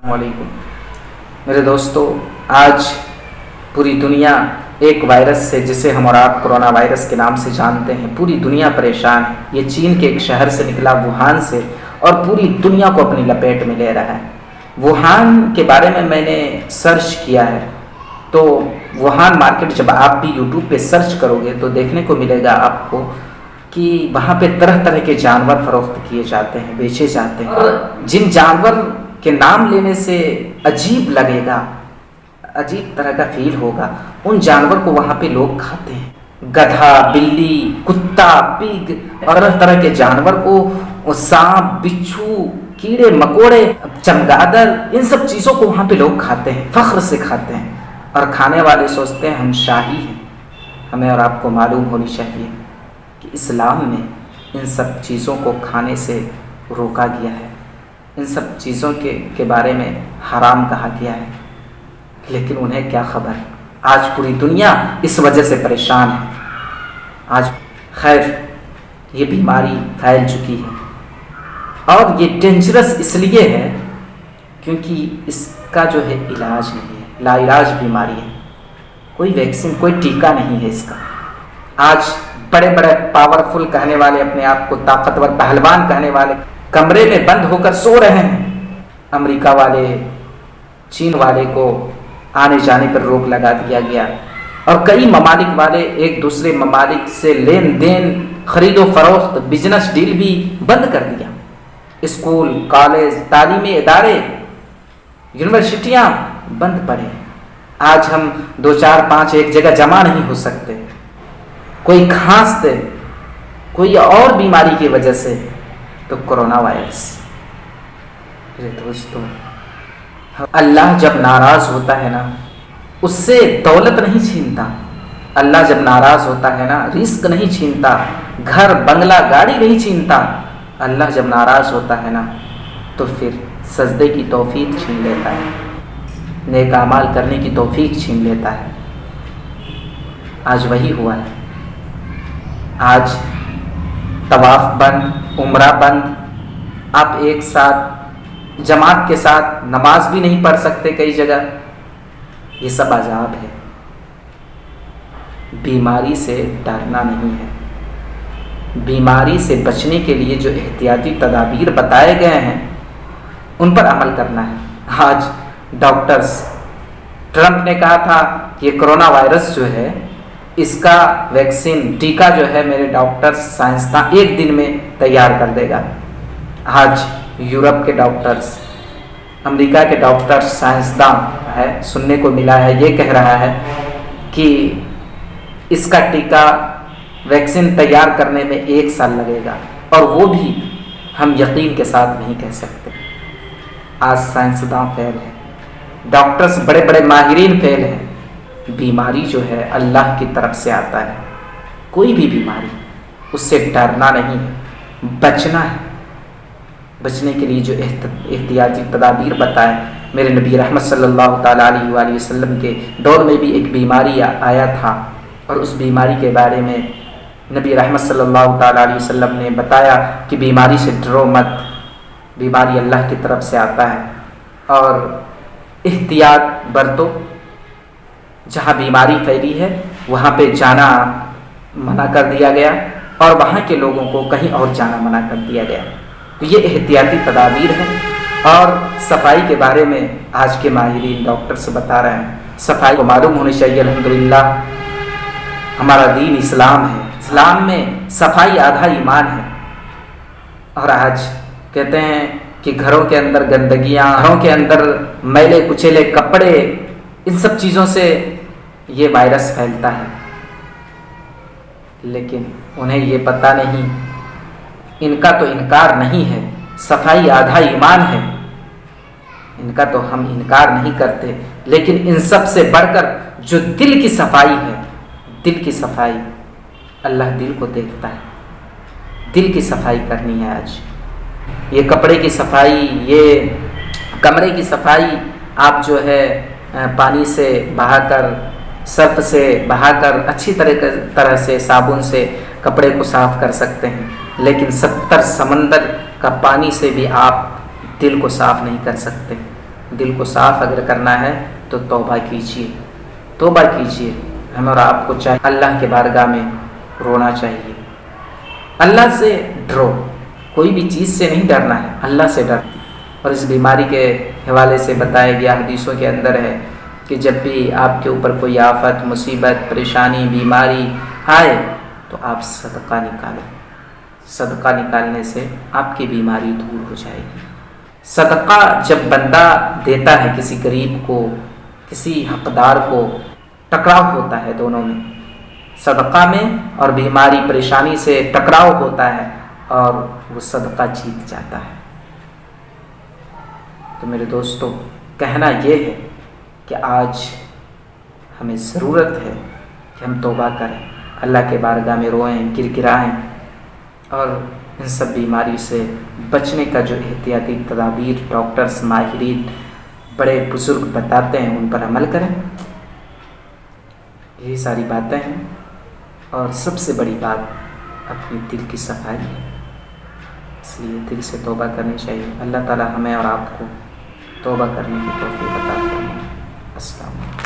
السلام علیکم میرے دوستو، آج پوری دنیا ایک وائرس سے، جسے ہم اور آپ کرونا وائرس کے نام سے جانتے ہیں، پوری دنیا پریشان ہے۔ یہ چین کے ایک شہر سے نکلا، ووہان سے، اور پوری دنیا کو اپنی لپیٹ میں لے رہا ہے۔ ووہان کے بارے میں نے سرچ کیا ہے، تو ووہان مارکیٹ جب آپ بھی یوٹیوب پہ سرچ کرو گے تو دیکھنے کو ملے گا آپ کو کہ وہاں پہ طرح طرح کے جانور فروخت کیے جاتے ہیں، بیچے جاتے ہیں، اور جن جانور کے نام لینے سے عجیب لگے گا، عجیب طرح کا فیل ہوگا، ان جانور کو وہاں پہ لوگ کھاتے ہیں۔ گدھا، بلی، کتا، پگ اور طرح طرح کے جانور کو، سانپ، بچھو، کیڑے مکوڑے، چمگادڑ، ان سب چیزوں کو وہاں پہ لوگ کھاتے ہیں، فخر سے کھاتے ہیں، اور کھانے والے سوچتے ہیں ہم شاہی ہیں۔ ہمیں اور آپ کو معلوم ہونی چاہیے کہ اسلام میں ان سب چیزوں کو کھانے سے روکا گیا ہے، ان سب چیزوں کے بارے میں حرام کہا گیا ہے، لیکن انہیں کیا خبر۔ آج پوری دنیا اس وجہ سے پریشان ہے۔ آج خیر یہ بیماری پھیل چکی ہے، اور یہ ڈینجرس اس لیے ہے کیونکہ اس کا جو ہے علاج نہیں ہے، لا علاج بیماری ہے، کوئی ویکسین، کوئی ٹیکہ نہیں ہے اس کا۔ آج بڑے بڑے پاورفل کہنے والے، اپنے آپ کو طاقتور پہلوان کہنے والے، کمرے میں بند ہو کر سو رہے ہیں۔ امریکہ والے، چین والے کو آنے جانے پر روک لگا دیا گیا، اور کئی ممالک والے ایک دوسرے ممالک سے لین دین، خرید و فروخت، بزنس ڈیل بھی بند کر دیا۔ اسکول، کالج، تعلیمی ادارے، یونیورسٹیاں بند پڑے۔ آج ہم 2 4 5 ایک جگہ جمع نہیں ہو سکتے۔ کوئی کھانستے، کوئی اور بیماری کی وجہ سے، تو کرونا وائرس۔ میرے دوستو، اللہ جب ناراض ہوتا ہے نا، اس سے دولت نہیں چھینتا۔ اللہ جب ناراض ہوتا ہے نا، رزق نہیں چھینتا، گھر، بنگلہ، گاڑی نہیں چھینتا۔ اللہ جب ناراض ہوتا ہے نا، تو پھر سجدے کی توفیق چھین لیتا ہے، نیک اعمال کرنے کی توفیق چھین لیتا ہے۔ آج وہی ہوا ہے۔ آج طواف بند، عمرہ بند، آپ ایک ساتھ جماعت کے ساتھ نماز بھی نہیں پڑھ سکتے کئی جگہ۔ یہ سب عذاب ہے۔ بیماری سے ڈرنا نہیں ہے، بیماری سے بچنے کے لیے جو احتیاطی تدابیر بتائے گئے ہیں ان پر عمل کرنا ہے۔ آج ڈاکٹرز، ٹرمپ نے کہا تھا کہ یہ کرونا وائرس جو ہے، اس کا ویکسین، ٹیکہ جو ہے، میرے ڈاکٹرز، سائنسداں 1 دن میں تیار کر دے گا۔ آج یورپ کے ڈاکٹرز، امریکہ کے ڈاکٹرز، سائنسداں ہے، سننے کو ملا ہے، یہ کہہ رہا ہے کہ اس کا ٹیکہ، ویکسین تیار کرنے میں 1 سال لگے گا، اور وہ بھی ہم یقین کے ساتھ نہیں کہہ سکتے۔ آج سائنسداں فیل ہیں، ڈاکٹرز، بڑے بڑے ماہرین فیل ہیں۔ بیماری جو ہے اللہ کی طرف سے آتا ہے، کوئی بھی بیماری، اس سے ڈرنا نہیں ہے، بچنا ہے۔ بچنے کے لیے جو احتیاطی تدابیر بتائے، میرے نبی رحمت صلی اللہ تعالیٰ علیہ وآلہ وسلم کے دور میں بھی ایک بیماری آیا تھا، اور اس بیماری کے بارے میں نبی رحمت صلی اللہ تعالیٰ علیہ وسلم نے بتایا کہ بیماری سے ڈرو مت، بیماری اللہ کی طرف سے آتا ہے، اور احتیاط برتو۔ جہاں بیماری پھیلی ہے وہاں پہ جانا منع کر دیا گیا، اور وہاں کے لوگوں کو کہیں اور جانا منع کر دیا گیا۔ تو یہ احتیاطی تدابیر ہیں، اور صفائی کے بارے میں آج کے ماہرین ڈاکٹرز بتا رہے ہیں۔ صفائی کو معلوم ہونی چاہیے، الحمدللہ ہمارا دین اسلام ہے، اسلام میں صفائی آدھا ایمان ہے۔ اور آج کہتے ہیں کہ گھروں کے اندر گندگیاں، گھروں کے اندر میلے کچیلے کپڑے، ان سب چیزوں سے یہ وائرس پھیلتا ہے، لیکن انہیں یہ پتہ نہیں، ان کا تو انکار نہیں ہے، صفائی آدھا ایمان ہے، ان کا تو ہم انکار نہیں کرتے، لیکن ان سب سے بڑھ کر جو دل کی صفائی ہے، دل کی صفائی، اللہ دل کو دیکھتا ہے، دل کی صفائی کرنی ہے۔ آج یہ کپڑے کی صفائی، یہ کمرے کی صفائی، آپ جو ہے پانی سے بہا کر، صرف سے بہا کر، اچھی طرح سے صابن سے کپڑے کو صاف کر سکتے ہیں، لیکن 70 سمندر کا پانی سے بھی آپ دل کو صاف نہیں کر سکتے۔ دل کو صاف اگر کرنا ہے تو توبہ کیجیے، توبہ کیجیے۔ ہمیں اور آپ کو چاہیے اللہ کے بارگاہ میں رونا چاہیے، اللہ سے ڈرو، کوئی بھی چیز سے نہیں ڈرنا ہے، اللہ سے ڈر۔ اور اس بیماری کے حوالے سے بتایا گیا حدیثوں کے اندر ہے کہ جب بھی آپ کے اوپر کوئی آفت، مصیبت، پریشانی، بیماری آئے تو آپ صدقہ نکالیں، صدقہ نکالنے سے آپ کی بیماری دور ہو جائے گی۔ صدقہ جب بندہ دیتا ہے کسی غریب کو، کسی حقدار کو، ٹکراؤ ہوتا ہے دونوں میں، صدقہ میں اور بیماری پریشانی سے ٹکراؤ ہوتا ہے اور وہ صدقہ جیت جاتا ہے۔ تو میرے دوستو، کہنا یہ ہے کہ آج ہمیں ضرورت ہے کہ ہم توبہ کریں، اللہ کے بارگاہ میں روئیں، گر گرائیں، اور ان سب بیماری سے بچنے کا جو احتیاطی تدابیر ڈاکٹرز، ماہرین، بڑے بزرگ بتاتے ہیں ان پر عمل کریں۔ یہی ساری باتیں ہیں، اور سب سے بڑی بات اپنی دل کی صفائی ہے، اس لیے دل سے توبہ کرنی چاہیے۔ اللہ تعالی ہمیں اور آپ کو توبہ کرنے کی توفیق عطا فرمائے۔ السلام علیکم۔